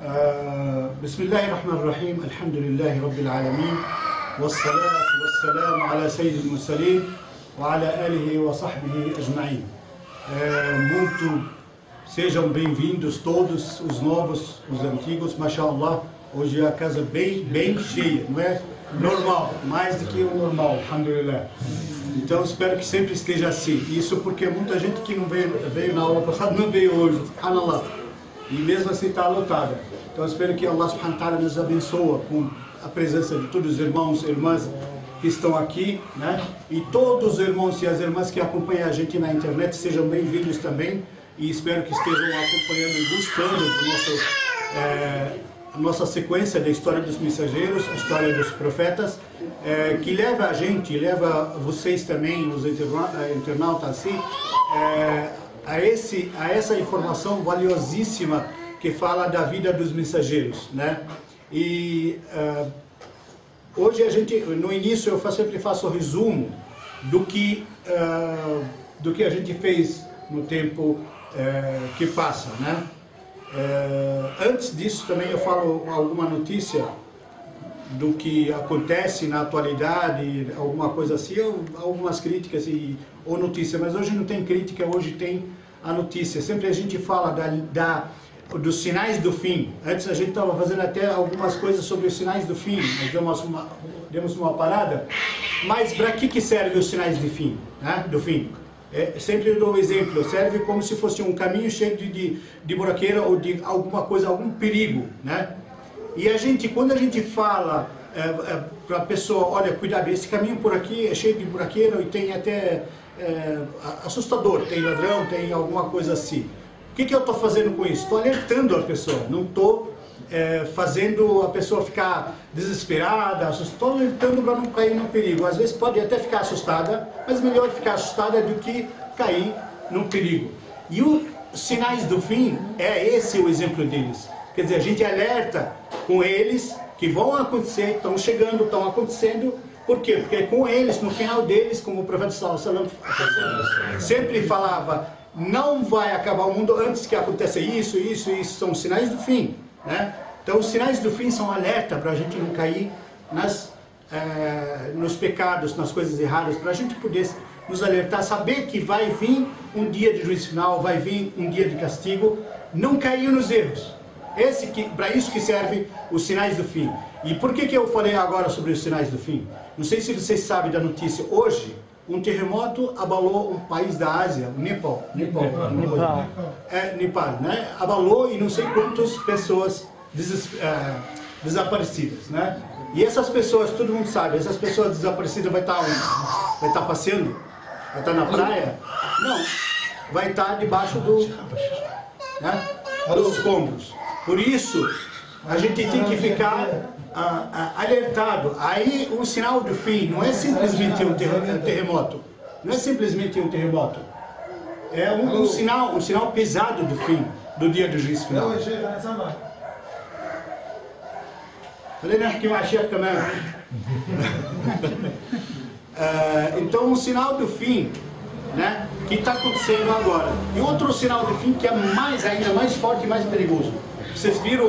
بسم الله الرحمن الرحيم الحمد لله رب العالمين والصلاة والسلام على سيد المرسلين وعلى آله وصحبه أجمعين. Sejam bem-vindos todos, os novos, os antigos, mashallah. Hoje a casa bem cheia, não é normal, mais do que o normal, alhamdulillah. Então espero que sempre esteja assim. Isso porque muita gente que não veio na aula passada não veio hoje, subhanallah. E mesmo assim está lotada. Então espero que Allah subhanahu wa ta'ala nos abençoe com a presença de todos os irmãos e irmãs que estão aqui, né? E todos os irmãos e as irmãs que acompanham a gente na internet sejam bem-vindos também. E espero que estejam acompanhando e gostando do a nossa sequência da história dos mensageiros, a história dos profetas, que leva a gente, leva vocês também, os internautas assim, a essa informação valiosíssima que fala da vida dos mensageiros, né? E hoje a gente, no início eu sempre faço o resumo do que a gente fez no tempo que passa, né? Antes disso também eu falo alguma notícia do que acontece na atualidade, alguma coisa assim, ou algumas críticas ou notícia, mas hoje não tem crítica, hoje tem a notícia. Sempre a gente fala dos sinais do fim. Antes a gente estava fazendo até algumas coisas sobre os sinais do fim, nós demos uma parada, mas para que servem os sinais de fim, né? Do fim? Sempre eu dou um exemplo, serve como se fosse um caminho cheio de buraqueira ou de alguma coisa, algum perigo, né? E quando a gente fala para a pessoa, olha, cuidado, esse caminho por aqui é cheio de buraqueira e tem até assustador, tem ladrão, tem alguma coisa assim. O que eu estou fazendo com isso? Estou alertando a pessoa, não estou fazendo a pessoa ficar desesperada, estou alertando para não cair no perigo. Às vezes pode até ficar assustada, mas melhor ficar assustada do que cair no perigo. E os sinais do fim, esse o exemplo deles. Quer dizer, a gente alerta com eles que vão acontecer, estão chegando, estão acontecendo. Por quê? Porque com eles, no final deles, como o profeta sallallahu alaihi wasallam sempre falava, não vai acabar o mundo antes que aconteça isso, são sinais do fim, né? Então os sinais do fim são alerta para a gente não cair nos pecados, nas coisas erradas, para a gente poder nos alertar, saber que vai vir um dia de juízo final, vai vir um dia de castigo, não cair nos erros. Para isso que servem os sinais do fim. E por que eu falei agora sobre os sinais do fim? Não sei se vocês sabem da notícia. Hoje, um terremoto abalou um país da Ásia, o Nepal, né? Abalou e não sei quantas pessoas desaparecidas, né? E essas pessoas, todo mundo sabe, essas pessoas desaparecidas vai estar passeando? Vai estar na praia? Não, vai estar debaixo dos escombros. Por isso, a gente tem que ficar alertado. Aí o sinal do fim não é simplesmente um terremoto. Não é simplesmente um terremoto. É um sinal pesado do fim, do dia do juízo final. Então o sinal do fim, né, que está acontecendo agora. E outro sinal do fim que é ainda mais forte e mais perigoso. Vocês viram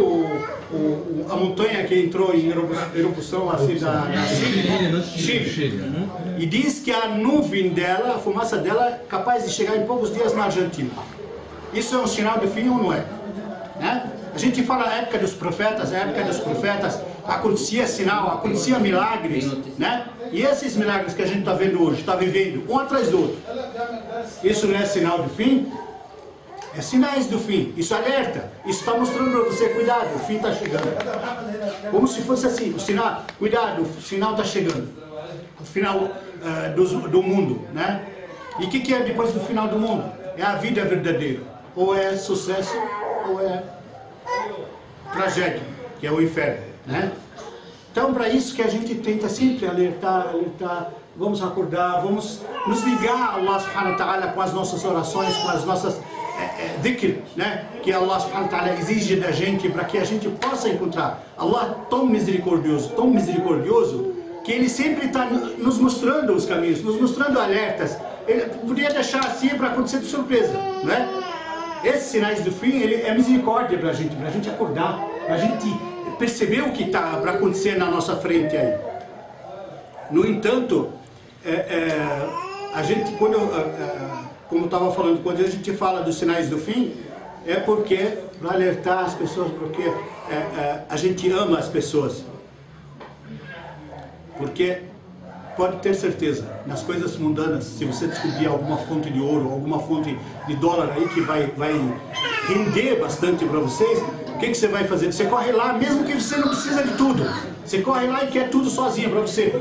a montanha que entrou em erupção assim na Chile? E diz que a nuvem dela, a fumaça dela, é capaz de chegar em poucos dias na Argentina. Isso é um sinal do fim ou não é? Né? A gente fala a época dos profetas, acontecia sinal, acontecia milagres, né? E esses milagres que a gente está vendo hoje, está vivendo um atrás do outro. Isso não é sinal do fim? É sinais do fim, isso alerta, isso está mostrando para você, cuidado, o fim está chegando. Como se fosse assim, o sinal, cuidado, o sinal está chegando. O final do mundo, né? E o que é depois do final do mundo? É a vida verdadeira. Ou é sucesso, ou é tragédia, que é o inferno, né? Então, para isso que a gente tenta sempre alertar, vamos acordar, vamos nos ligar a Allah subhanahu wa ta'ala com as nossas orações, com as nossas dhikr, né? Que Allah subhanahu wa ta'ala exige da gente para que a gente possa encontrar. Allah tão misericordioso, que Ele sempre está nos mostrando os caminhos, nos mostrando alertas. Ele podia deixar assim para acontecer de surpresa, né? Esses sinais do fim, ele é misericórdia para a gente acordar, para a gente perceber o que está para acontecer na nossa frente aí. No entanto, a gente, como eu estava falando, quando a gente fala dos sinais do fim, é porque, para alertar as pessoas, porque a gente ama as pessoas. Porque, pode ter certeza, nas coisas mundanas, se você descobrir alguma fonte de ouro, alguma fonte de dólar aí que vai render bastante para vocês, o que você vai fazer? Você corre lá, mesmo que você não precisa de tudo. Você corre lá e quer tudo sozinho para você.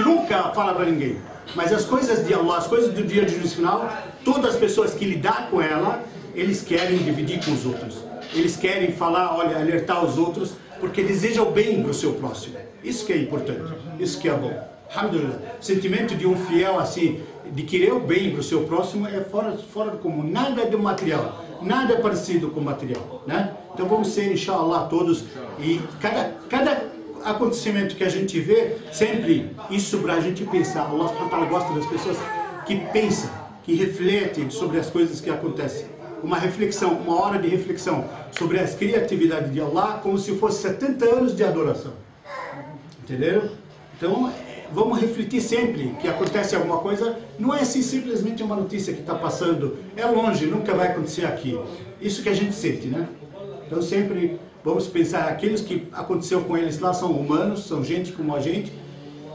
Nunca fala para ninguém. Mas as coisas de Allah, as coisas do dia de juízo final, todas as pessoas que lidar com ela, eles querem dividir com os outros. Eles querem falar, olha, alertar os outros, porque desejam o bem para o seu próximo. Isso que é importante, isso que é bom. Alhamdulillah. O sentimento de um fiel assim, de querer o bem para o seu próximo, é fora do comum. Nada do material, nada parecido com o material, né? Então vamos ser, inshallah, todos. E cada acontecimento que a gente vê, sempre isso para a gente pensar. Allah subhanahu wa ta'ala gosta das pessoas que pensam, que refletem sobre as coisas que acontecem. Uma reflexão, uma hora de reflexão sobre as criatividades de Allah, como se fosse 70 anos de adoração. Entenderam? Então, vamos refletir sempre que acontece alguma coisa, não é assim simplesmente uma notícia que está passando, é longe, nunca vai acontecer aqui. Isso que a gente sente, né? Então sempre vamos pensar, aqueles que aconteceu com eles lá são humanos, são gente como a gente,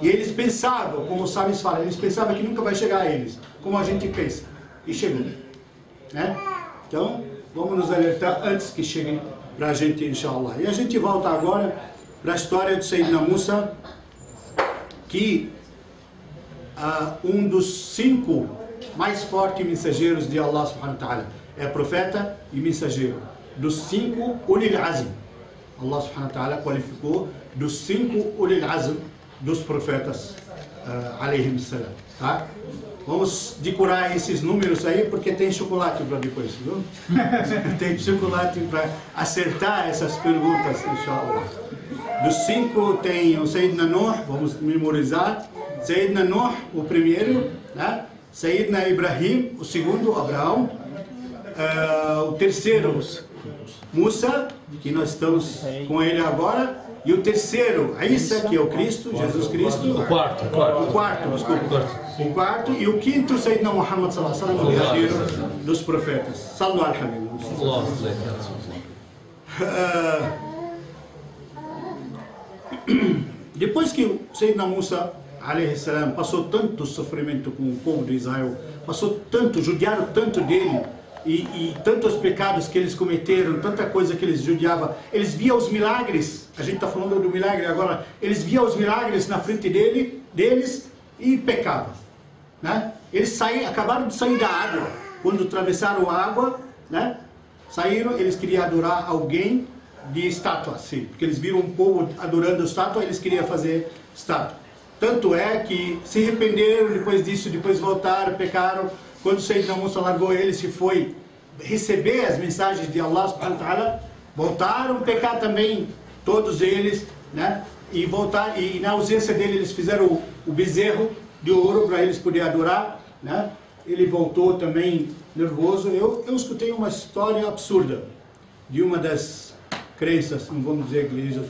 e eles pensavam, como os sábios falam, eles pensavam que nunca vai chegar a eles, como a gente pensa, e chegou, né? Então, vamos nos alertar antes que cheguem para a gente, inshallah. E a gente volta agora para a história de Sayyidina Musa, que um dos 5 mais fortes mensageiros de Allah subhanahu wa ta'ala é profeta e mensageiro. Dos 5 Ulil Azm, Allah subhanahu wa ta'ala qualificou dos 5 Ulil Azm dos profetas alayhim salam, tá? Vamos decorar esses números aí, porque tem chocolate para depois, viu? Tem chocolate para acertar essas perguntas, inshallah. Dos 5 tem o Sayyidina Nuh, vamos memorizar. Sayyidina Nuh, o primeiro, né? Sayyidina Ibrahim, o segundo, Abraão. O terceiro, Musa, que nós estamos com ele agora. E o terceiro, Isa, que é o Cristo, Jesus Cristo. O quarto, desculpa. O quarto. E o quinto, Sayyidina Muhammad sallallahu alaihi wasallam, o verdadeiro dos profetas. Sallu al-Habib. Depois que o Sayyidina Musa alayhi salam passou tanto sofrimento com o povo de Israel, passou tanto, judiaram tanto dele, e tantos pecados que eles cometeram, tanta coisa que eles judiavam, eles viam os milagres, a gente está falando do milagre agora, eles viam os milagres na frente deles e pecavam, né? Eles acabaram de sair da água, quando atravessaram a água, né? Saíram, eles queriam adorar alguém de estátua, assim, porque eles viram um povo adorando estátua, eles queriam fazer estátua. Tanto é que se arrependeram depois disso, depois voltaram, pecaram. Quando o Sayyidina Musa largou eles e foi receber as mensagens de Allah subhanahu wa ta'ala, voltaram a pecar também, todos eles, né? E voltar, e na ausência dele eles fizeram o bezerro de ouro para eles poderem adorar, né? Ele voltou também nervoso. Eu escutei uma história absurda de uma das crenças, não vamos dizer igreja,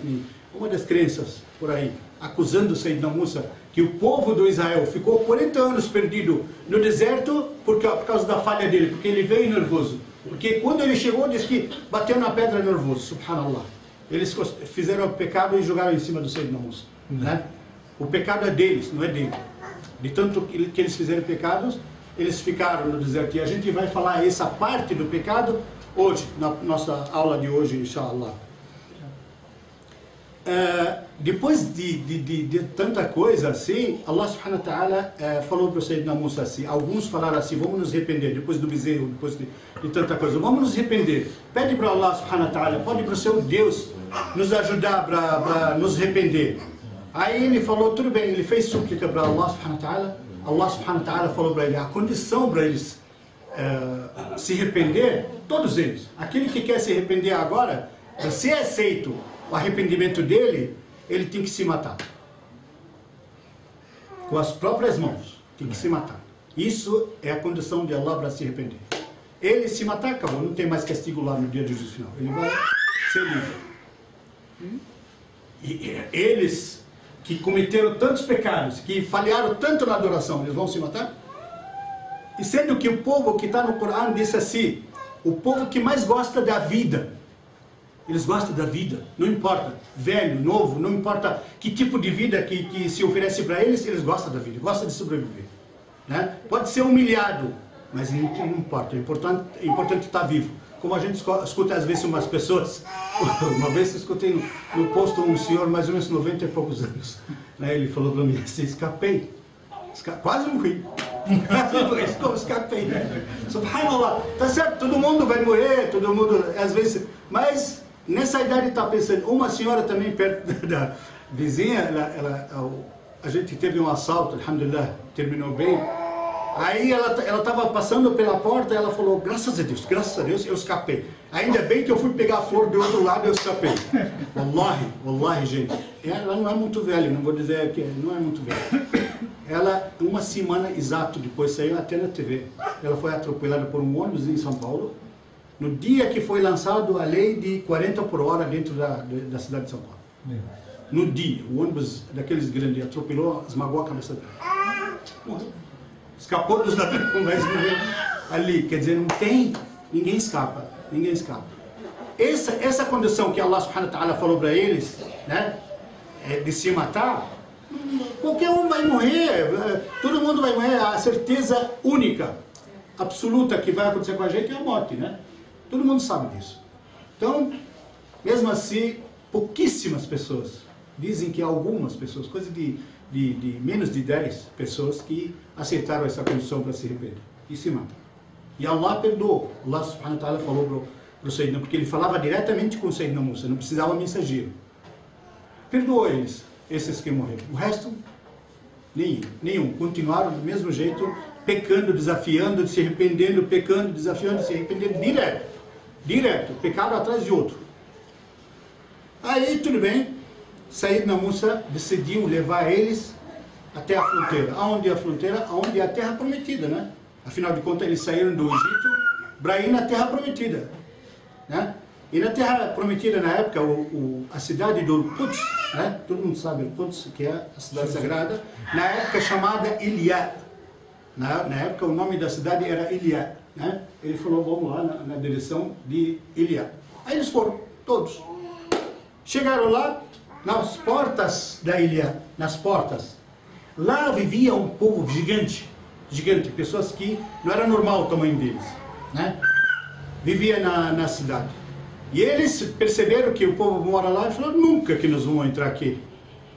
uma das crenças por aí, acusando o Sayyidina Musa que o povo do Israel ficou 40 anos perdido no deserto por causa da falha dele, porque ele veio nervoso. Porque quando ele chegou, disse que bateu na pedra nervoso, subhanallah. Eles fizeram o pecado e jogaram em cima do Sayyidina Musa, né? O pecado é deles, não é dele. De tanto que eles fizeram pecados, eles ficaram no deserto. E a gente vai falar essa parte do pecado hoje, na nossa aula de hoje, inshallah. Depois de tanta coisa assim, Allah subhanahu wa ta'ala falou para o Sayyidina Musa assim, alguns falaram assim, vamos nos arrepender, depois do bezerro, depois de tanta coisa, vamos nos arrepender, pede para Allah subhanahu wa ta'ala, pede para o seu Deus nos ajudar para nos arrepender. Aí ele falou, tudo bem, ele fez súplica para Allah subhanahu wa ta'ala, Allah subhanahu wa ta'ala falou para ele, a condição para eles se arrepender, todos eles, aquele que quer se arrepender agora, para ser aceito o arrependimento dele, ele tem que se matar. Com as próprias mãos, tem que se matar. Isso é a condição de Allah para se arrepender. ele se matar, acabou, não tem mais castigo lá no dia do juízo final, ele vai ser livre. E eles que cometeram tantos pecados, que falharam tanto na adoração, eles vão se matar? E sendo que o povo que está no Corão disse assim, o povo que mais gosta da vida, eles gostam da vida, não importa, velho, novo, não importa que tipo de vida que se oferece para eles, eles gostam da vida, gostam de sobreviver. Né? Pode ser humilhado, mas não importa, é importante estar vivo. Como a gente escuta às vezes umas pessoas, uma vez eu escutei no posto um senhor, mais ou menos 90 e poucos anos, né? Ele falou para mim assim, escapei, quase morri. Escapei. Subhanallah, tá certo, todo mundo vai morrer, todo mundo, às vezes, mas nessa idade está pensando, uma senhora também perto da vizinha, a gente teve um assalto, alhamdulillah, terminou bem. Aí ela estava passando pela porta e ela falou, graças a Deus, eu escapei. Ainda bem que eu fui pegar a flor do outro lado e eu escapei. Wallahi, gente. Ela não é muito velha, não vou dizer que não é muito velha. Ela, uma semana exato depois, saiu até na TV. Ela foi atropelada por um ônibus em São Paulo. No dia que foi lançado a lei de 40 por hora dentro da cidade de São Paulo. No dia, o ônibus daqueles grandes atropelou, esmagou a cabeça dela. Morreu. Escapou dos ladrões, mas morreu ali. Quer dizer, não tem, ninguém escapa. Essa condição que Allah subhanahu wa ta'ala falou para eles, né, de se matar, qualquer um vai morrer, todo mundo vai morrer. A certeza única, absoluta que vai acontecer com a gente é a morte, né? Todo mundo sabe disso. Então, mesmo assim, pouquíssimas pessoas, dizem que algumas pessoas, coisa de menos de 10 pessoas que aceitaram essa condição para se arrepender e se matam. E Allah perdoou. Allah subhanahu wa ta'ala falou para o Sayyidina, porque ele falava diretamente com o Sayyidina Musa, não precisava mensageiro. Perdoou eles, esses que morreram. O resto, nenhum. Continuaram do mesmo jeito, pecando, desafiando, se arrependendo, pecando, desafiando, se arrependendo, direto, pecado atrás de outro. Aí, tudo bem. Sayyidina Musa decidiu levar eles até a fronteira. Aonde é a fronteira? Aonde é a terra prometida, né? Afinal de contas, eles saíram do Egito para ir na terra prometida, né? E na terra prometida, na época, a cidade do Quds, né? Todo mundo sabe o Quds, que é a cidade sagrada, na época chamada Ilya. Na época, o nome da cidade era Ilya, né? Ele falou, vamos lá na direção de Ilya. Aí eles foram, todos. Chegaram lá, nas portas da ilha, nas portas, lá vivia um povo gigante, pessoas que não era normal o tamanho deles, né? Vivia na cidade. E eles perceberam que o povo mora lá e falaram, nunca que nós vamos entrar aqui.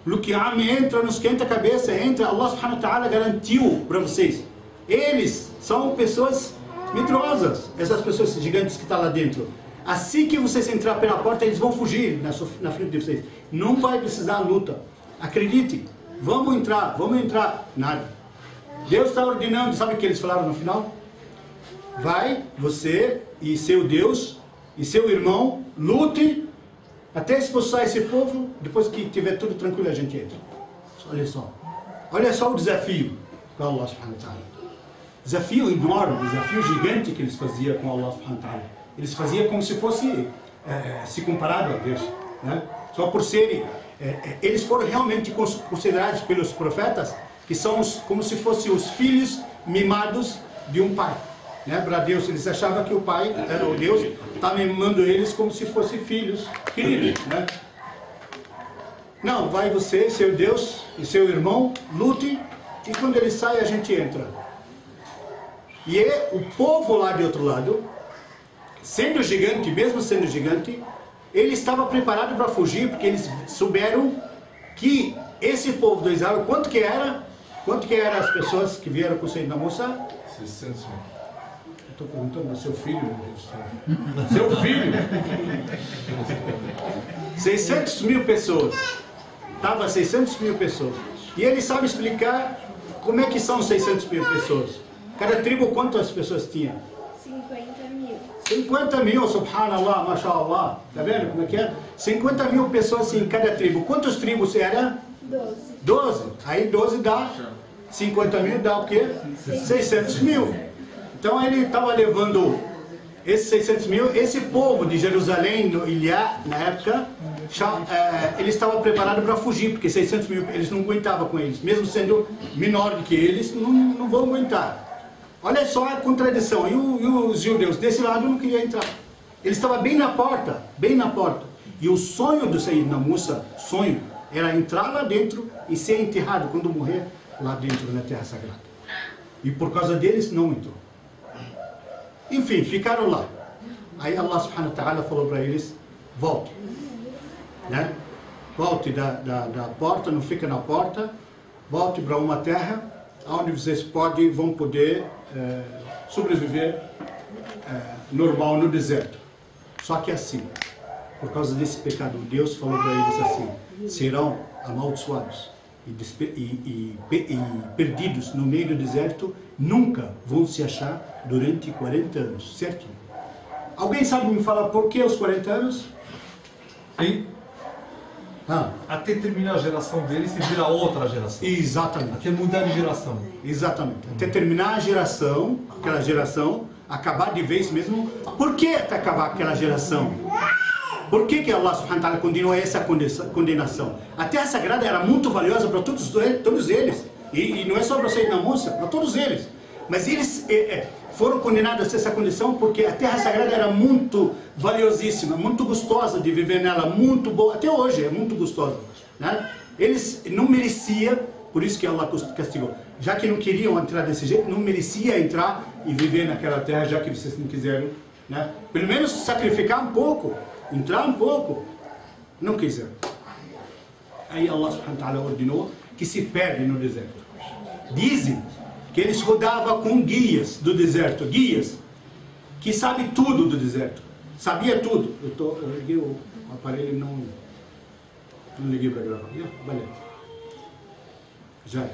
Lukiam entra, nos esquenta a cabeça, entra, Allah subhanahu wa ta'ala garantiu para vocês. Eles são pessoas medrosas, essas pessoas gigantes que estão lá dentro. Assim que vocês entrar pela porta, eles vão fugir na frente de vocês. Não vai precisar luta. Acredite. Vamos entrar. Nada. Deus está ordenando. Sabe o que eles falaram no final? Vai, você e seu Deus e seu irmão, lute até expulsar esse povo. Depois que tiver tudo tranquilo, a gente entra. Olha só o desafio para Allah subhanahu wa ta'ala. Desafio enorme, desafio gigante que eles faziam com Allah subhanahu wa ta'ala. Eles faziam como se fosse se comparado a Deus, né? Só por serem, eles foram realmente considerados pelos profetas que são como se fossem os filhos mimados de um pai, né? Para Deus, eles achavam que o pai era o Deus, estava mimando eles como se fossem filhos queridos, né? Não, vai você, seu Deus e seu irmão, lute, e quando ele sai a gente entra. E o povo lá de outro lado, sendo gigante, mesmo sendo gigante, ele estava preparado para fugir, porque eles souberam que esse povo do Israel, quanto que era as pessoas que vieram com o Sayyidina Musa? 600 mil. Estou perguntando ao seu filho, meu Deus. Seu filho? 600 mil pessoas. Estava 600 mil pessoas. E ele sabe explicar como é que são 600 mil pessoas. Cada tribo, quantas pessoas tinha? 50 mil, subhanallah, mashallah. Tá vendo como é que é? 50 mil pessoas em cada tribo. Quantas tribos era? 12. Aí 12 dá 50 mil, dá o quê? 600 mil. Então ele estava levando Esses 600 mil, esse povo de Jerusalém, no Ilhá, na época, eles estavam preparados para fugir, porque 600 mil eles não aguentavam com eles, mesmo sendo menor do que eles, não vão aguentar. Olha só a contradição, e os judeus desse lado não queriam entrar. Eles estavam bem na porta, bem na porta. E o sonho do Sayyidina Musa, sonho, era entrar lá dentro e ser enterrado quando morrer lá dentro na Terra Sagrada. E por causa deles não entrou. Enfim, ficaram lá. Aí Allah subhanahu wa ta'ala falou para eles, volte. Né? Volte da porta, não fica na porta. Volte para uma terra onde vocês vão poder sobreviver normal no deserto. Só que assim, por causa desse pecado, Deus falou para eles assim, serão amaldiçoados e perdidos no meio do deserto, nunca vão se achar durante 40 anos, certo? Alguém sabe me falar por que os 40 anos? Sim. Até terminar a geração deles e virar outra geração. Exatamente. Até mudar de geração. Exatamente. Até terminar a geração, aquela geração, acabar de vez mesmo. Por que até acabar aquela geração? Por que Allah subhanahu wa ta'ala continua essa condenação? A Terra Sagrada era muito valiosa para todos eles. E não é só para Sayyidina Musa, para todos eles. Mas eles foram condenados a essa condição porque a Terra Sagrada era muito valiosíssima, muito gostosa de viver nela, muito boa. Até hoje é muito gostosa. Né? Eles não mereciam, por isso que Allah castigou. Já que não queriam entrar desse jeito, não merecia entrar e viver naquela terra, já que vocês não quiseram. Né? Pelo menos sacrificar um pouco. Entrar um pouco, não quiseram. Aí Allah subhanahu wa ta'ala ordenou que se perdem no deserto. Dizem que eles rodavam com guias do deserto, guias que sabem tudo do deserto, sabia tudo. Eu liguei o aparelho e não liguei para gravar. Valeu. Já é.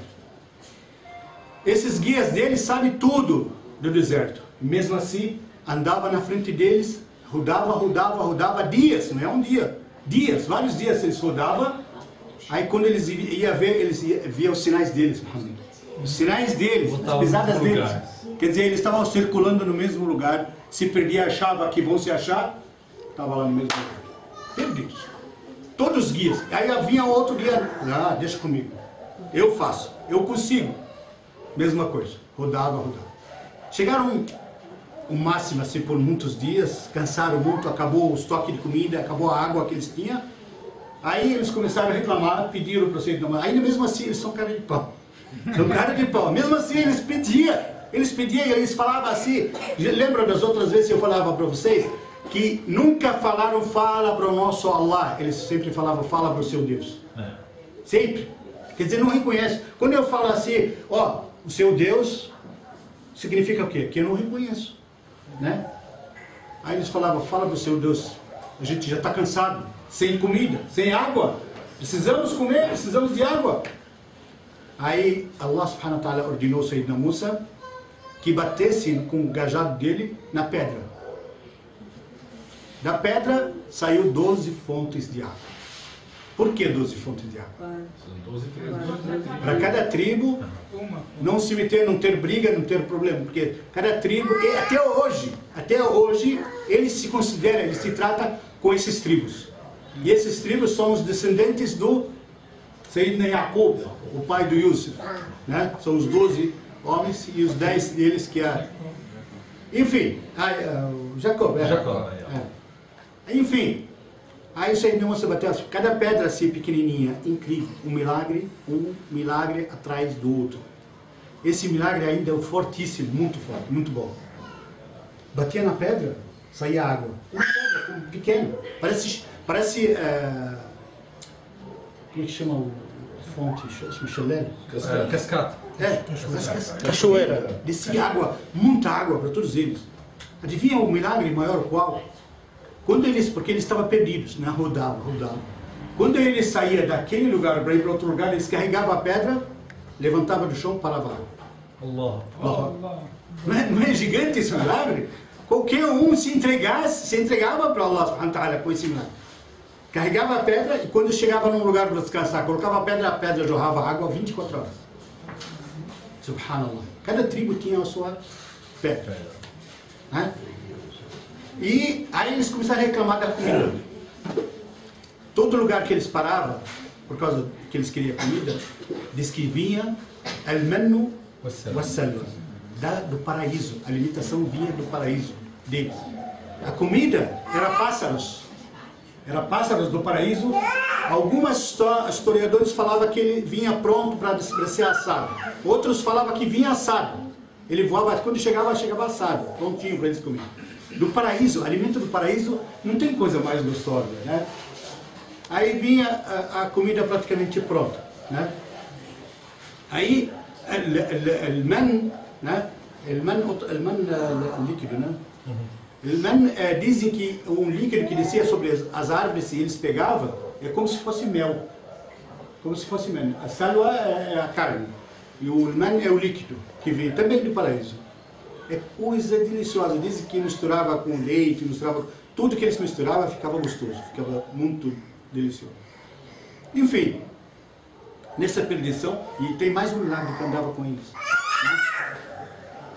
Esses guias deles sabem tudo do deserto. Mesmo assim, andava na frente deles. Rodava dias, não é um dia. Dias, vários dias eles rodavam. Aí quando eles iam ver, eles viam os sinais deles. Os sinais deles, as pisadas deles. Quer dizer, eles estavam circulando no mesmo lugar. Se perdia, achava que vão se achar. Estava lá no mesmo lugar. Perdidos. Todos os guias. Aí vinha outro guia. Deixa comigo. Eu faço. Eu consigo. Mesma coisa. Rodava. Chegaram o máximo assim por muitos dias, cansaram muito, acabou o estoque de comida, acabou a água que eles tinham. Aí eles começaram a reclamar, pediram para o Sayyidina Musa. Ainda mesmo assim eles são cara de pau. São cara de pau. Mesmo assim eles pediam e eles falavam assim. Lembra das outras vezes que eu falava para vocês que nunca falaram fala para o nosso Allah, eles sempre falavam fala para o seu Deus. Sempre. Quer dizer, não reconhece. Quando eu falo assim, o seu Deus significa o quê? Que eu não reconheço. Né? Aí eles falavam, fala do seu Deus, a gente já está cansado, sem comida, sem água, precisamos comer, precisamos de água. Aí Allah subhanahu wa ta'ala ordenou Sayyidina Musa que batesse com o cajado dele na pedra. Da pedra saiu 12 fontes de água. Por que 12 fontes de água? Para cada tribo não se meter, não ter briga, não ter problema, porque cada tribo, e até hoje, eles se consideram, eles se tratam com esses tribos. E esses tribos são os descendentes do Sayyidina Yaqub, o pai do Yusuf. Né? São os 12 homens e os 10 deles que é... Enfim, Jacob. Enfim, aí o Sayyidina Musa bateu cada pedra assim pequenininha, incrível, um milagre atrás do outro. Esse milagre ainda é fortíssimo, muito forte, muito bom. Batia na pedra, saía água. Uma pedra pequena, parece como é que chama o fonte? Chalé? Cascata. Cachoeira. Descia água, muita água para todos eles. Adivinha o milagre maior qual? Porque eles estavam perdidos, né? Rodavam. Quando eles saíam daquele lugar para ir para outro lugar, eles carregavam a pedra, levantavam do chão e paravam. Allah. Não é gigante esse milagre? Qualquer um se entregava para Allah subhanahu wa ta'ala com esse milagre. Carregava a pedra e quando chegava num lugar para descansar, colocava a pedra jorrava água 24 horas. Subhanallah. Cada tribo tinha a sua pedra. Né? E aí eles começaram a reclamar da comida. Todo lugar que eles paravam, por causa que eles queriam comida, diz que vinha al-mannu was-salwa, do paraíso. A alimentação vinha do paraíso deles. A comida era pássaros. Era pássaros do paraíso. Alguns historiadores falavam que ele vinha pronto para ser assado. Outros falavam que vinha assado. Ele voava, quando chegava assado, prontinho para eles comerem. Do paraíso, alimento do paraíso, não tem coisa mais gostosa, né? Aí vinha a comida praticamente pronta, né? Aí, o man líquido, né? O man, dizem que um líquido que descia sobre as árvores e eles pegavam, é como se fosse mel. Como se fosse mel. A salwa é a carne. E o man é o líquido, que vem também do paraíso. É coisa deliciosa. Dizem que misturava com leite, misturava... Tudo que eles misturavam ficava gostoso, ficava muito delicioso. Enfim, nessa perdição, e tem mais um milagre que andava com eles. Né?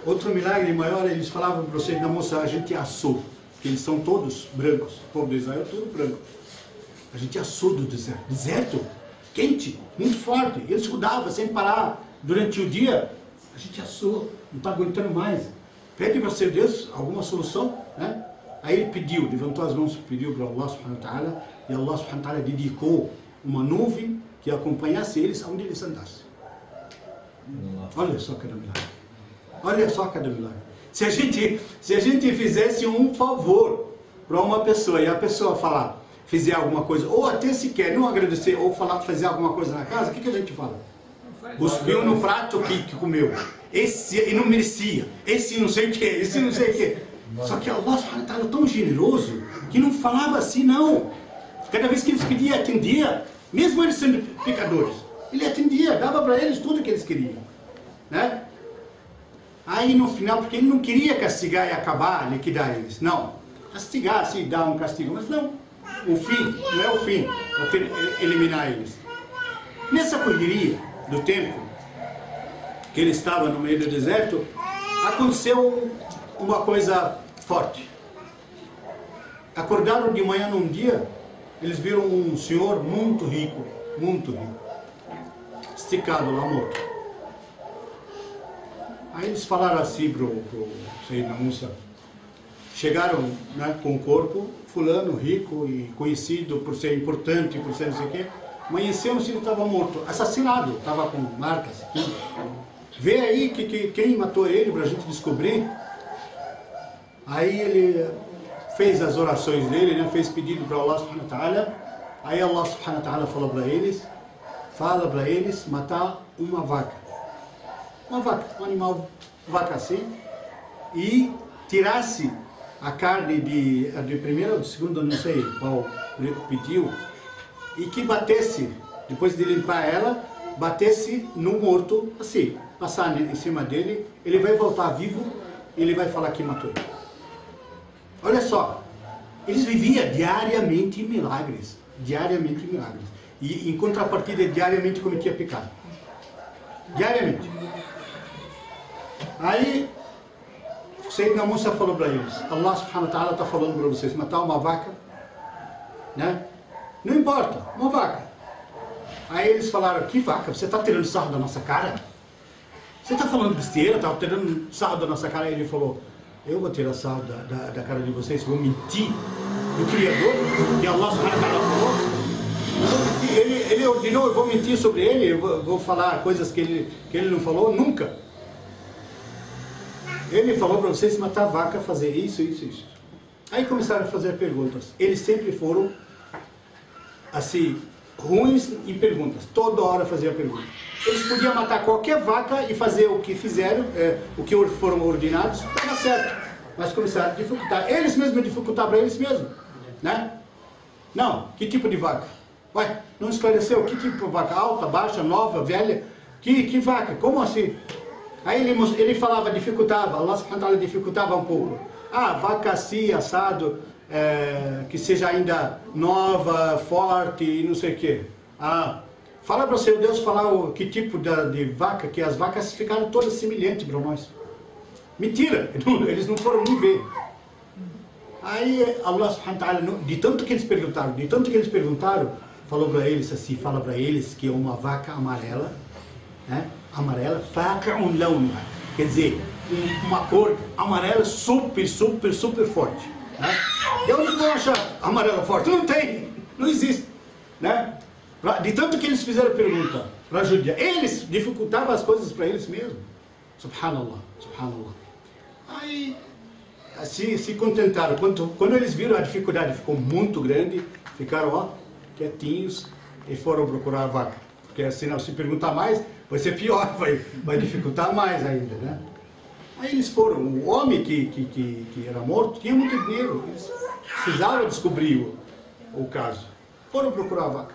Outro milagre maior, eles falavam para vocês, na moça, a gente assou, que eles são todos brancos, o povo de Israel é todo branco. A gente assou do deserto. Deserto, quente, muito forte. Eles estudavam sem parar durante o dia. A gente assou, não está aguentando mais. Pede para seu Deus alguma solução, né? Aí ele pediu, levantou as mãos, pediu para Allah subhanahu wa ta'ala, e Allah subhanahu wa ta'ala dedicou uma nuvem que acompanhasse eles aonde eles andassem. Olha só cada milagre. Olha só cada milagre. Se a gente fizesse um favor para uma pessoa e a pessoa falar, fizer alguma coisa, ou até sequer não agradecer, ou fazer alguma coisa na casa, o que a gente fala? Cuspiu no prato que comeu. Esse não merecia, esse não sei o que, esse não sei o que. Só que Allah subhanahu wa ta'ala tão generoso que não falava assim não. Cada vez que eles pediam, atendia, mesmo eles sendo pecadores. Ele atendia, dava para eles tudo que eles queriam. Né? Aí no final, porque ele não queria castigar e acabar, liquidar eles. Não, castigar, assim, dar um castigo, mas não. O fim, não é o fim, é eliminar eles. Nessa correria do tempo que ele estava no meio do deserto, aconteceu uma coisa forte. Acordaram de manhã num dia, eles viram um senhor muito rico, esticado lá, morto. Aí eles falaram assim pro Sayyidina Musa, chegaram, né, com o corpo, fulano rico e conhecido por ser importante, por ser não sei o quê, amanhecemos e ele estava morto, assassinado, estava com marcas aqui. Vê aí quem matou ele para a gente descobrir. Aí ele fez as orações dele, né, fez pedido para Allah subhanahu wa ta'ala. Aí Allah subhanahu wa ta'ala falou para eles, fala para eles matar uma vaca. Uma vaca, um animal, vaca assim, e tirasse a carne de primeira ou de segunda, não sei qual pediu, e que batesse, depois de limpar ela, batesse no morto, assim, passar em cima dele, ele vai voltar vivo e ele vai falar que matou ele. Olha só, eles viviam diariamente milagres, e em contrapartida diariamente cometia pecado, diariamente. Aí, Sayyidina Musa falou para eles, Allah subhanahu wa ta'ala está falando para vocês, matar uma vaca, né? Não importa, uma vaca. Aí eles falaram, que vaca? Você está tirando sarro da nossa cara? Você está falando besteira, está tirando sarro da nossa cara? Aí ele falou, eu vou tirar sarro da cara de vocês, vou mentir do Criador, que Allah subhanahu wa ta'ala falou. Ele ordenou, eu vou mentir sobre ele, eu vou falar coisas que ele não falou, nunca. Ele falou para vocês matar a vaca, fazer isso. Aí começaram a fazer perguntas. Eles sempre foram assim, ruins em perguntas. Toda hora faziam perguntas. Eles podiam matar qualquer vaca e fazer o que fizeram, o que foram ordenados, estava certo. Mas começaram a dificultar. Eles mesmos dificultaram para eles mesmos. Né? Não, que tipo de vaca? Ué, não esclareceu que tipo de vaca? Alta, baixa, nova, velha? Que vaca? Como assim? Aí ele falava, dificultava, Allah subhanahu wa ta'ala dificultava um pouco. Ah, vaca assim, assado, que seja ainda nova, forte e não sei o quê. Ah, fala para o seu Deus falar que tipo de vaca, que as vacas ficaram todas semelhantes para nós. Mentira, eles não foram nem ver. Aí Allah subhanahu wa ta'ala, de tanto que eles perguntaram, falou para eles assim, fala para eles que é uma vaca amarela, né? Amarela, faq'un lawnuha, quer dizer, uma cor amarela super forte, né? E onde vão achar amarela forte? Não tem, não existe, né? De tanto que eles fizeram pergunta para judia, eles dificultavam as coisas para eles mesmos. Subhanallah, subhanallah. Aí assim, se contentaram. Quando eles viram a dificuldade ficou muito grande, ficaram quietinhos e foram procurar a vaca. Porque assim, se perguntar mais, vai ser pior, vai dificultar mais ainda, né? Aí eles foram. O homem que era morto tinha muito dinheiro. Eles precisavam descobrir o caso. Foram procurar a vaca.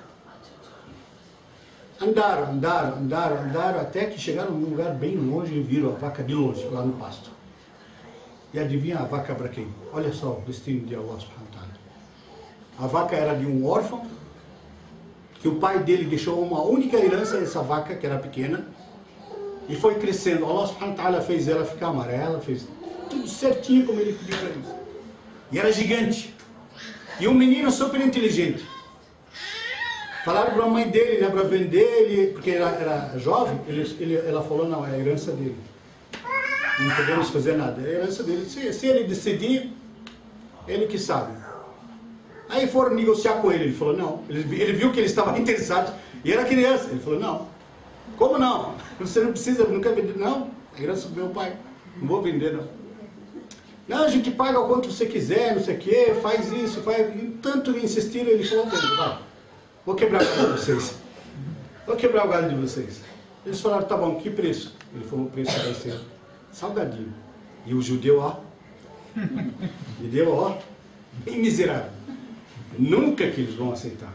Andaram, até que chegaram num lugar bem longe e viram a vaca de longe, lá no pasto. E adivinha a vaca para quem? Olha só o destino de Allah subhanahu wa ta'ala. A vaca era de um órfão, que o pai dele deixou uma única herança, essa vaca, que era pequena, e foi crescendo. Allah subhanahu wa ta'ala fez ela ficar amarela, fez tudo certinho como ele pediu para eles. E era gigante. E um menino super inteligente. Falaram para a mãe dele, né, para vender ele, porque era jovem, ela falou, não, é a herança dele. Não podemos fazer nada, é a herança dele. Se ele decidir, ele que sabe. Aí foram negociar com ele, ele falou, não. Ele viu que ele estava interessado, e era criança. Ele falou, não. Como não? Você não precisa, não quer vender? Não, a herança do meu pai, não vou vender, não. Não, a gente paga o quanto você quiser, não sei o quê, faz isso, faz... Tanto insistiram, ele falou, vai. Vou quebrar o galho de vocês. Vou quebrar o galho de vocês. Eles falaram, tá bom, que preço? Ele falou, o preço vai ser salgadinho. E o judeu, bem miserável. Nunca que eles vão aceitar.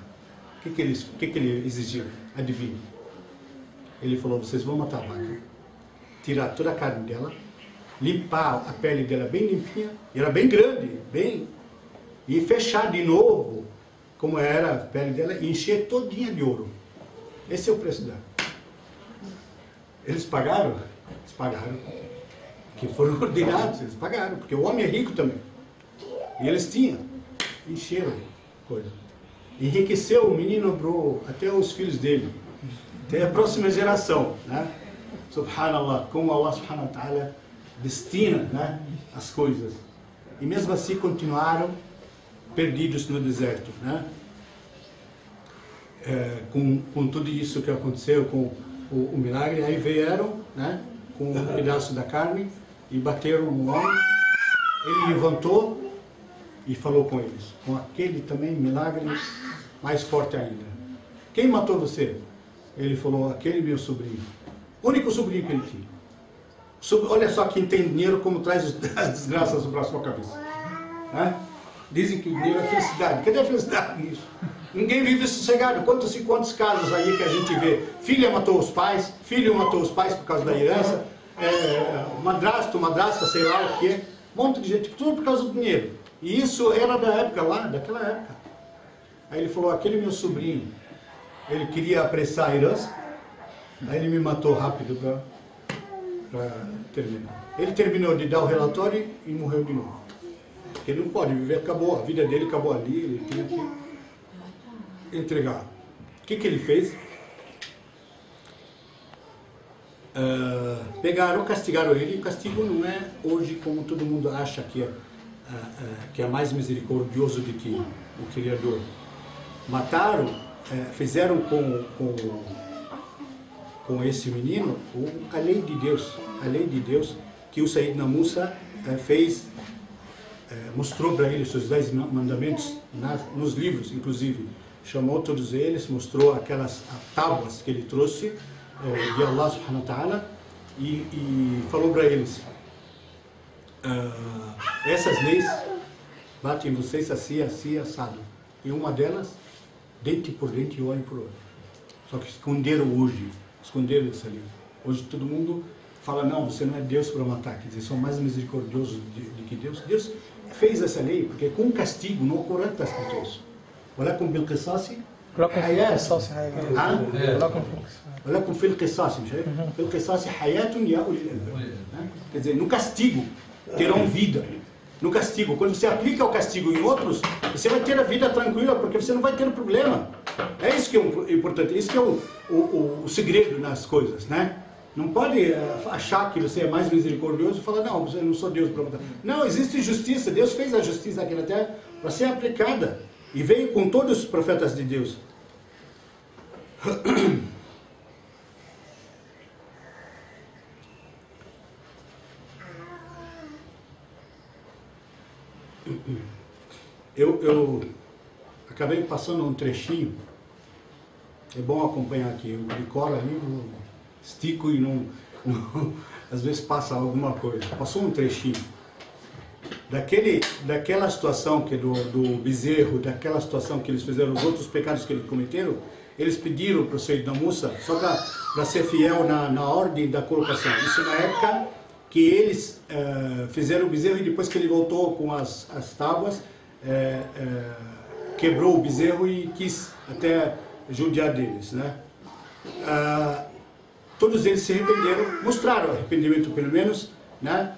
O que ele exigiu? Adivinha? Ele falou, vocês vão matar a vaca, tirar toda a carne dela, limpar a pele dela bem limpinha, era bem grande, e fechar de novo como era a pele dela, e encher todinha de ouro. Esse é o preço dela. Eles pagaram? Eles pagaram. Que foram ordenados, eles pagaram, porque o homem é rico também. E eles tinham, encheram coisa. Enriqueceu o menino até os filhos dele, até a próxima geração, né? Subhanallah, como Allah subhanahu wa ta'ala destina, né, as coisas. E mesmo assim continuaram perdidos no deserto, né? Com tudo isso que aconteceu, com o milagre, aí vieram, né, com um pedaço da carne e bateram no homem. Ele levantou e falou com eles, com aquele também milagre mais forte ainda. Quem matou você? Ele falou, aquele meu sobrinho. O único sobrinho que ele tinha. Olha só quem tem dinheiro como traz as desgraças sobre a sua cabeça. Né? Dizem que o dinheiro é felicidade. Cadê a felicidade nisso? Ninguém vive sossegado. Quantos casos aí que a gente vê? Filha matou os pais, filho matou os pais por causa da herança, madrasta, sei lá o que. Um monte de gente, tudo por causa do dinheiro. E isso era da época lá, daquela época. Aí ele falou, aquele meu sobrinho, ele queria apressar a herança, aí ele me matou rápido para terminar. Ele terminou de dar o relatório e morreu de novo. Porque ele não pode viver, acabou, a vida dele acabou ali, ele tinha que entregar. O que ele fez? Castigaram ele, e o castigo não é hoje como todo mundo acha que é mais misericordioso do que o Criador. Mataram, fizeram com esse menino a lei de Deus que o Sayyidina Musa fez, mostrou para ele os seus 10 mandamentos nos livros, inclusive. Chamou todos eles, mostrou aquelas tábuas que ele trouxe de Allah subhanahu wa ta'ala e falou para eles, essas leis batem em vocês assim, assado. E uma delas, dente por dente e olho por olho. Só que esconderam essa lei. Hoje todo mundo fala, não, você não é Deus para matar, quer dizer, são mais misericordiosos do que Deus. Deus fez essa lei, porque com castigo, no Corão está escrito isso. ولكم بالقصاص حياة ولكم في القصاص في القصاص حياة يا أولي الألباب. Quer dizer, no castigo terão vida. no castigo. Quando você aplica o castigo em outros, você vai ter a vida tranquila, porque você não vai ter problema. É isso que é importante, isso que é o segredo nas coisas, né? Não pode achar que você é mais misericordioso e falar, não, eu não sou Deus para matar. Não, existe justiça. Deus fez a justiça aqui na terra para ser aplicada. E veio com todos os profetas de Deus. Eu acabei passando um trechinho. É bom acompanhar aqui. Eu decoro ali, eu estico e não às vezes passa alguma coisa. Passou um trechinho. Daquela situação que do bezerro, daquela situação que eles fizeram, os outros pecados que eles cometeram, eles pediram para o Sayyidina Musa só para ser fiel na ordem da colocação. Isso na época que eles fizeram o bezerro, e depois que ele voltou com as tábuas, quebrou o bezerro e quis até judiar deles, né? Todos eles se arrependeram, mostraram arrependimento pelo menos, né?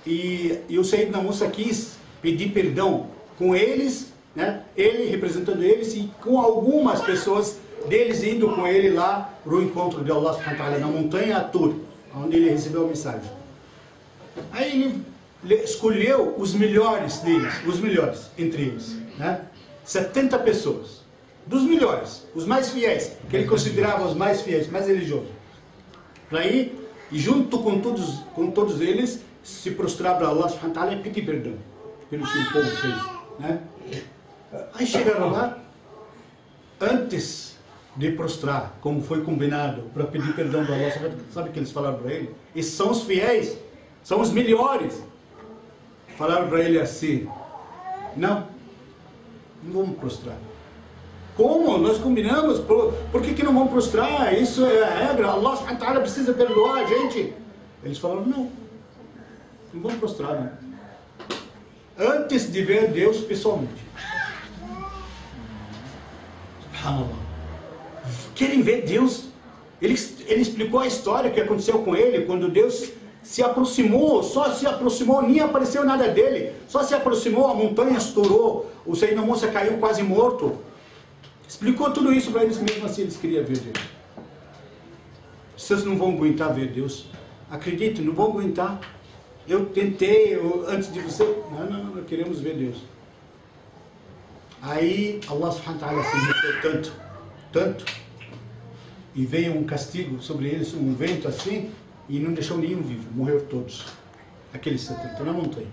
E o Sayyidina Musa quis pedir perdão com eles, né? Ele representando eles, e com algumas pessoas deles indo com ele lá para o encontro de Allah subhanahu wa ta'ala na montanha Tur, onde ele recebeu a mensagem. Aí ele escolheu os melhores deles, os melhores entre eles, né? 70 pessoas, dos melhores, os mais fiéis, que ele considerava os mais fiéis, mais religiosos, para ir e junto com todos eles se prostrar para Allah subhanahu wa ta'ala e pedir perdão pelo que o povo fez, né? Aí chegaram lá, antes de prostrar, como foi combinado, para pedir perdão para Allah, sabe o que eles falaram para ele? Esses são os fiéis, são os melhores. Falaram para ele assim: não vamos prostrar. Como? Nós combinamos, por que não vamos prostrar? Isso é a regra, Allah subhanahu wa ta'ala precisa perdoar a gente. Eles falaram: não vamos prostrar, não. Antes de ver Deus pessoalmente. Subhanallah. Querem ver Deus? Ele explicou a história que aconteceu com ele, quando Deus se aproximou, só se aproximou, nem apareceu nada dele, só se aproximou, a montanha estourou, o Sayyidina Musa caiu quase morto. Explicou tudo isso para eles, mesmo assim eles queriam ver Deus. Vocês não vão aguentar ver Deus. Acreditem, não vão aguentar. Eu tentei, antes de você, não queremos ver Deus. Aí Allah subhanahu wa ta'ala se irritou tanto, e veio um castigo sobre eles, um vento assim, e não deixou nenhum vivo, morreram todos, aqueles 70, na montanha.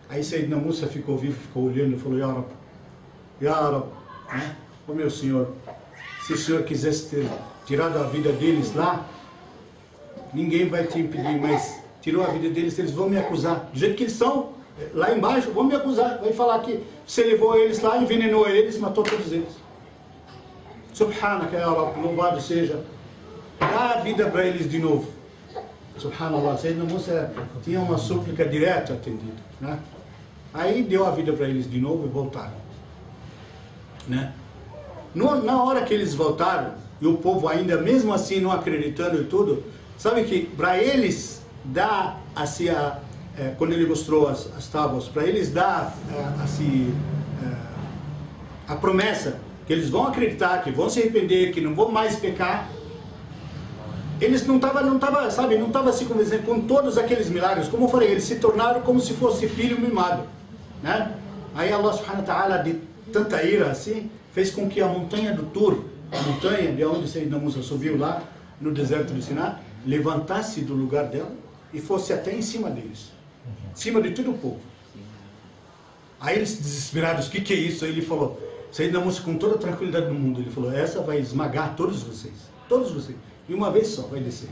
Aí Sayyidina Musa ficou vivo, ficou olhando e falou: Ya Rab, né? Ô meu Senhor, se o Senhor quisesse ter tirado a vida deles lá, ninguém vai te impedir, mas tirou a vida deles, eles vão me acusar, do jeito que eles são, lá embaixo, vão me acusar, vai falar que você levou eles lá, envenenou eles, matou todos eles. Subhanaka ya Rab, louvado seja, dá a vida para eles de novo. Subhanallah, Sayyidina Musa tinha uma súplica direta atendida, né? Aí deu a vida para eles de novo e voltaram, né? Na hora que eles voltaram, e o povo ainda mesmo assim não acreditando e tudo, sabe que para eles dar assim, quando ele mostrou as tábuas, para eles dar assim, a promessa que eles vão acreditar, que vão se arrepender, que não vão mais pecar, eles não estavam se convencendo com todos aqueles milagres. Como eu falei, eles se tornaram como se fosse filho mimado, né? Aí Allah subhanahu wa ta'ala, de tanta ira assim, fez com que a montanha do Tur, a montanha de onde Sayyidina Musa subiu lá no deserto do Siná, levantasse do lugar dela e fosse até em cima deles, em cima de todo o povo. Aí eles desesperados: o que é isso? Aí ele falou, Sayyidina Musa, com toda a tranquilidade do mundo, ele falou: essa vai esmagar todos vocês, e uma vez só vai descer.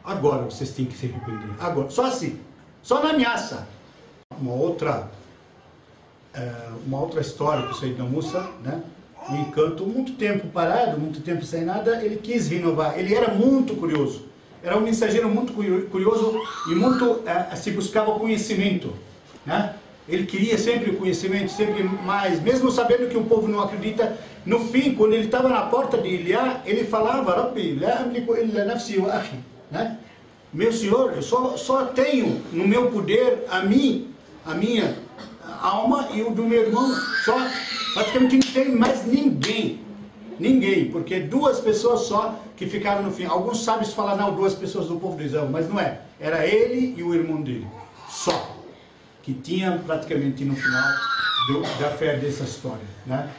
Agora vocês têm que se arrepender, agora, só assim, só na ameaça. Uma outra história com o Sayyidina Musa, né? Um encanto, muito tempo parado, muito tempo sem nada, ele quis renovar, ele era muito curioso, era um mensageiro muito curioso e muito se buscava conhecimento, né? Ele queria sempre o conhecimento, sempre mais, mesmo sabendo que o povo não acredita. No fim, quando ele estava na porta de Ilha, ele falava: Rabbi, la amliku illa nafsi wa akhi, né? Meu Senhor, eu só tenho no meu poder a mim a minha alma e o do meu irmão, só. Praticamente não tem mais ninguém. Ninguém, porque 2 pessoas só que ficaram no fim. Alguns sábios falam, não, 2 pessoas do povo de Israel, mas não é. Era ele e o irmão dele, só. Que tinha praticamente no final da fé dessa história, né?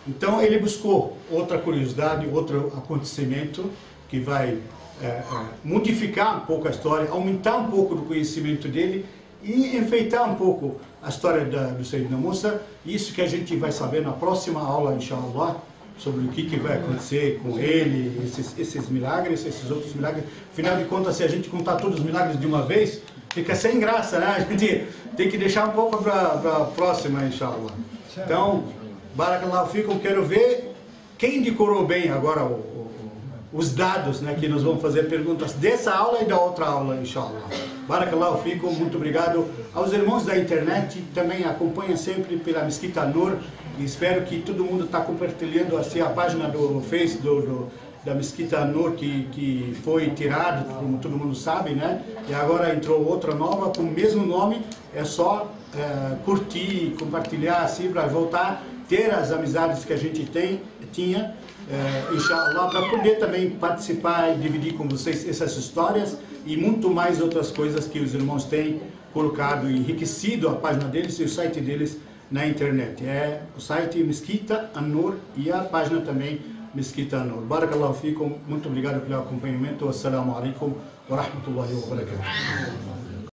Então ele buscou outra curiosidade, outro acontecimento que vai modificar um pouco a história, aumentar um pouco do conhecimento dele e enfeitar um pouco a história do Sayyidina Musa. Isso que a gente vai saber na próxima aula, inshallah, sobre o que vai acontecer com ele, esses milagres, esses outros milagres. Afinal de contas, se a gente contar todos os milagres de uma vez, fica sem graça, né? A gente tem que deixar um pouco para a próxima, inshallah. Então, barakallahu fikum, quero ver quem decorou bem agora os dados, né, que nós vamos fazer perguntas dessa aula e da outra aula, inshallah. Barakallahu fikum, muito obrigado aos irmãos da internet, também acompanha sempre pela Mesquita An-Nur, e espero que todo mundo está compartilhando assim, a página do Face da Mesquita An-Nur que foi tirada, como todo mundo sabe, né? E agora entrou outra nova com o mesmo nome, é só curtir, compartilhar assim para voltar ter as amizades que a gente tinha, inshallah, para poder também participar e dividir com vocês essas histórias e muito mais outras coisas que os irmãos têm colocado e enriquecido a página deles e o site deles na internet. É o site Mesquita An-Nur e a página também Mesquita An-Nur. Barakallahu fikum, muito obrigado pelo acompanhamento. Assalamu alaikum wa rahmatullahi wa barakatuh.